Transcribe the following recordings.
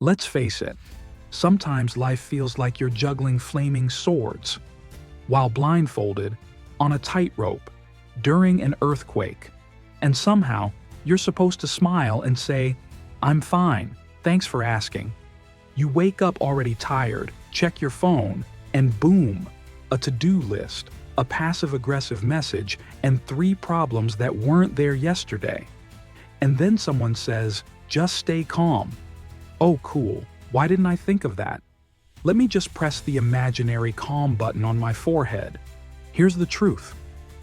Let's face it, sometimes life feels like you're juggling flaming swords, while blindfolded, on a tightrope, during an earthquake. And somehow, you're supposed to smile and say, "I'm fine, thanks for asking." You wake up already tired, check your phone, and boom, a to-do list, a passive-aggressive message, and 3 problems that weren't there yesterday. And then someone says, "Just stay calm." Oh, cool. Why didn't I think of that? Let me just press the imaginary calm button on my forehead. Here's the truth.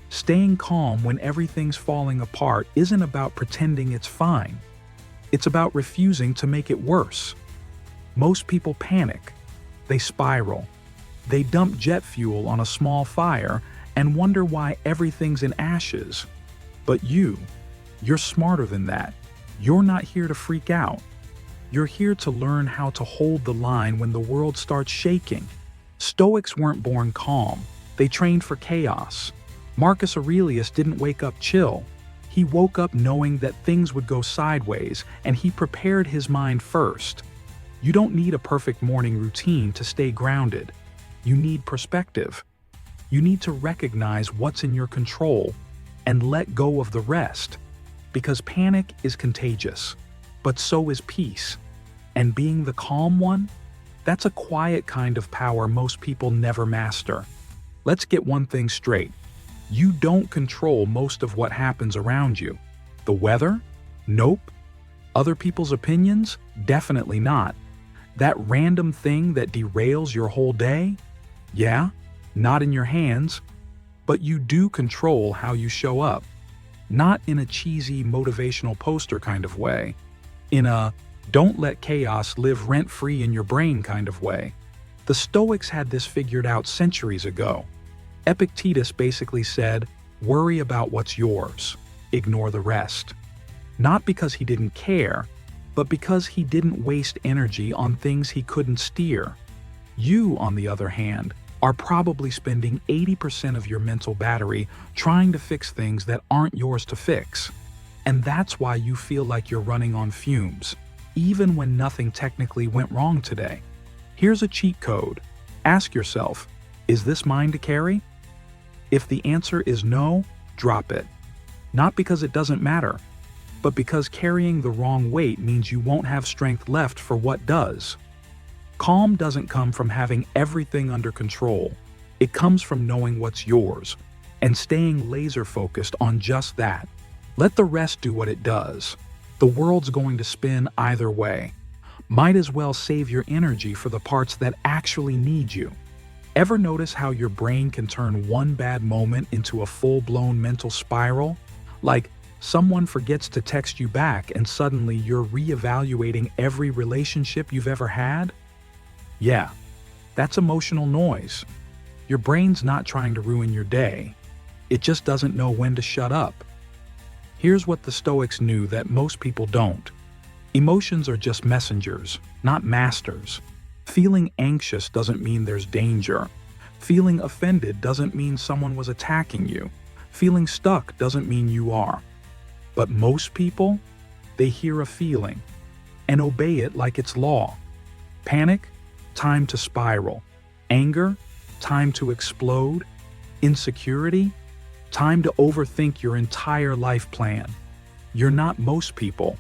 Staying calm when everything's falling apart isn't about pretending it's fine. It's about refusing to make it worse. Most people panic. They spiral. They dump jet fuel on a small fire and wonder why everything's in ashes. But you're smarter than that. You're not here to freak out. You're here to learn how to hold the line when the world starts shaking. Stoics weren't born calm. They trained for chaos. Marcus Aurelius didn't wake up chill. He woke up knowing that things would go sideways, and he prepared his mind first. You don't need a perfect morning routine to stay grounded. You need perspective. You need to recognize what's in your control and let go of the rest. Because panic is contagious, but so is peace. And being the calm one, that's a quiet kind of power most people never master. Let's get one thing straight. You don't control most of what happens around you. The weather? Nope. Other people's opinions? Definitely not. That random thing that derails your whole day? Yeah, not in your hands. But you do control how you show up. Not in a cheesy motivational poster kind of way. In a don't let chaos live rent-free in your brain kind of way. The Stoics had this figured out centuries ago. Epictetus basically said, worry about what's yours, ignore the rest. Not because he didn't care, but because he didn't waste energy on things he couldn't steer. You, on the other hand, are probably spending 80% of your mental battery trying to fix things that aren't yours to fix. And that's why you feel like you're running on fumes, even when nothing technically went wrong today. Here's a cheat code. Ask yourself, is this mine to carry? If the answer is no, drop it. Not because it doesn't matter, but because carrying the wrong weight means you won't have strength left for what does. Calm doesn't come from having everything under control. It comes from knowing what's yours and staying laser-focused on just that. Let the rest do what it does. The world's going to spin either way. Might as well save your energy for the parts that actually need you. Ever notice how your brain can turn one bad moment into a full-blown mental spiral? Like, someone forgets to text you back and suddenly you're reevaluating every relationship you've ever had? Yeah, that's emotional noise. Your brain's not trying to ruin your day. It just doesn't know when to shut up. Here's what the Stoics knew that most people don't. Emotions are just messengers, not masters. Feeling anxious doesn't mean there's danger. Feeling offended doesn't mean someone was attacking you. Feeling stuck doesn't mean you are. But most people, they hear a feeling and obey it like it's law. Panic? Time to spiral. Anger? Time to explode. Insecurity? Time to overthink your entire life plan. You're not most people.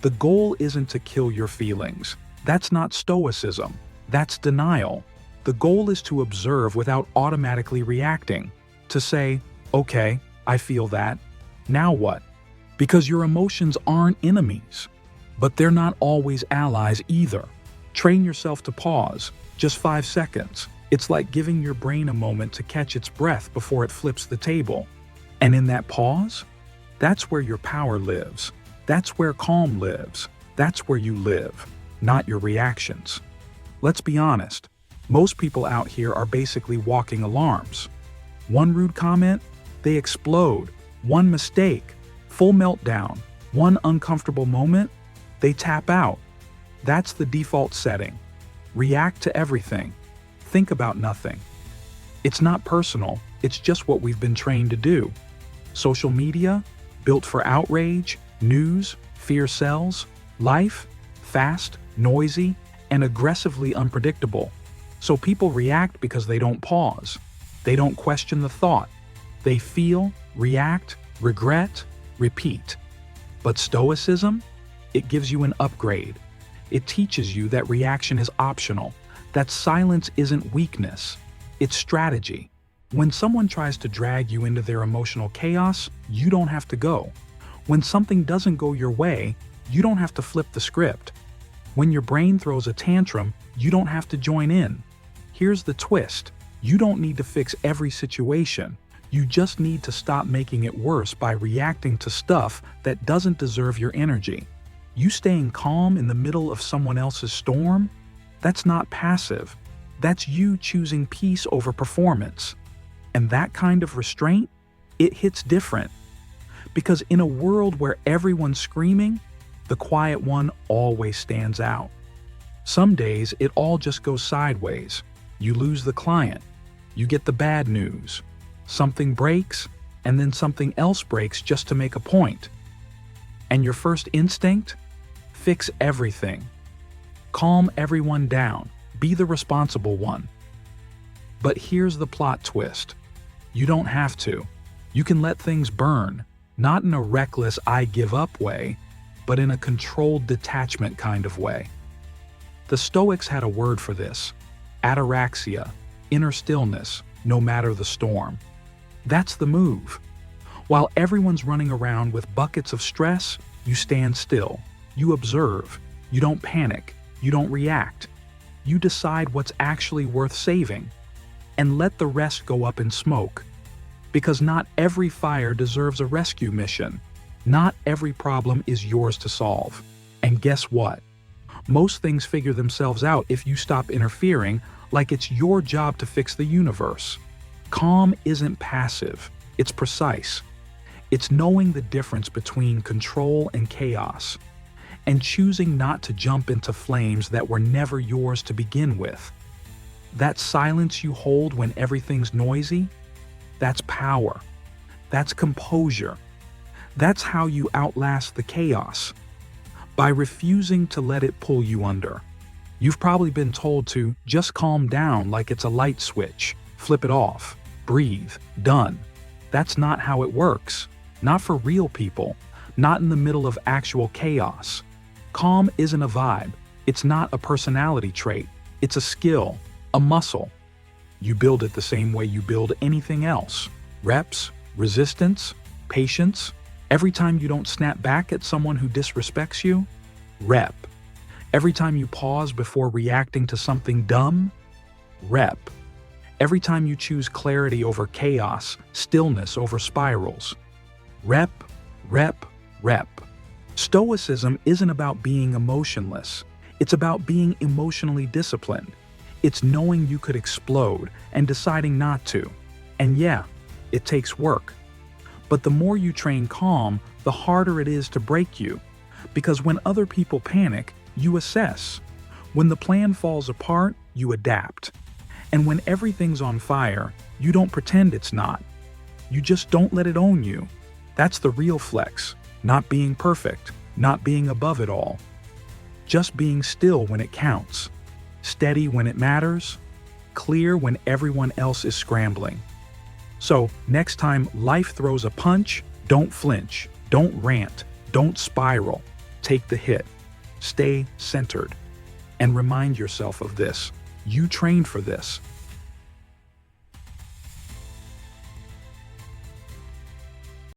The goal isn't to kill your feelings. That's not stoicism. That's denial. The goal is to observe without automatically reacting. To say, okay, I feel that. Now what? Because your emotions aren't enemies. But they're not always allies either. Train yourself to pause. Just 5 seconds. It's like giving your brain a moment to catch its breath before it flips the table. And in that pause, that's where your power lives. That's where calm lives. That's where you live, not your reactions. Let's be honest, most people out here are basically walking alarms. One rude comment, they explode. One mistake, full meltdown. One uncomfortable moment, they tap out. That's the default setting. React to everything. Think about nothing. It's not personal, it's just what we've been trained to do. Social media, built for outrage, news, fear sells. Life, fast, noisy, and aggressively unpredictable. So people react because they don't pause. They don't question the thought. They feel, react, regret, repeat. But Stoicism? It gives you an upgrade. It teaches you that reaction is optional, that silence isn't weakness, it's strategy. When someone tries to drag you into their emotional chaos, you don't have to go. When something doesn't go your way, you don't have to flip the script. When your brain throws a tantrum, you don't have to join in. Here's the twist. You don't need to fix every situation. You just need to stop making it worse by reacting to stuff that doesn't deserve your energy. You staying calm in the middle of someone else's storm? That's not passive. That's you choosing peace over performance. And that kind of restraint, it hits different. Because in a world where everyone's screaming, the quiet one always stands out. Some days it all just goes sideways. You lose the client. You get the bad news. Something breaks, and then something else breaks just to make a point. And your first instinct? Fix everything. Calm everyone down. Be the responsible one. But here's the plot twist. You don't have to. You can let things burn, not in a reckless I give up way, but in a controlled detachment kind of way. The Stoics had a word for this: ataraxia, inner stillness, no matter the storm. That's the move. While everyone's running around with buckets of stress, you stand still. You observe. You don't panic. You don't react. You decide what's actually worth saving. And let the rest go up in smoke. Because not every fire deserves a rescue mission. Not every problem is yours to solve. And guess what? Most things figure themselves out if you stop interfering, like it's your job to fix the universe. Calm isn't passive, it's precise. It's knowing the difference between control and chaos, and choosing not to jump into flames that were never yours to begin with. That silence you hold when everything's noisy, that's power. That's composure. That's how you outlast the chaos. By refusing to let it pull you under. You've probably been told to just calm down like it's a light switch, flip it off, breathe, done. That's not how it works. Not for real people, not in the middle of actual chaos. Calm isn't a vibe. It's not a personality trait. It's a skill, a muscle. You build it the same way you build anything else. Reps, resistance, patience. Every time you don't snap back at someone who disrespects you, rep. Every time you pause before reacting to something dumb, rep. Every time you choose clarity over chaos, stillness over spirals, rep, rep, rep. Stoicism isn't about being emotionless. It's about being emotionally disciplined. It's knowing you could explode and deciding not to. And yeah, it takes work. But the more you train calm, the harder it is to break you. Because when other people panic, you assess. When the plan falls apart, you adapt. And when everything's on fire, you don't pretend it's not. You just don't let it own you. That's the real flex. Not being perfect, not being above it all. Just being still when it counts. Steady when it matters. Clear when everyone else is scrambling. So, next time life throws a punch, don't flinch, don't rant, don't spiral. Take the hit. Stay centered. And remind yourself of this. You trained for this.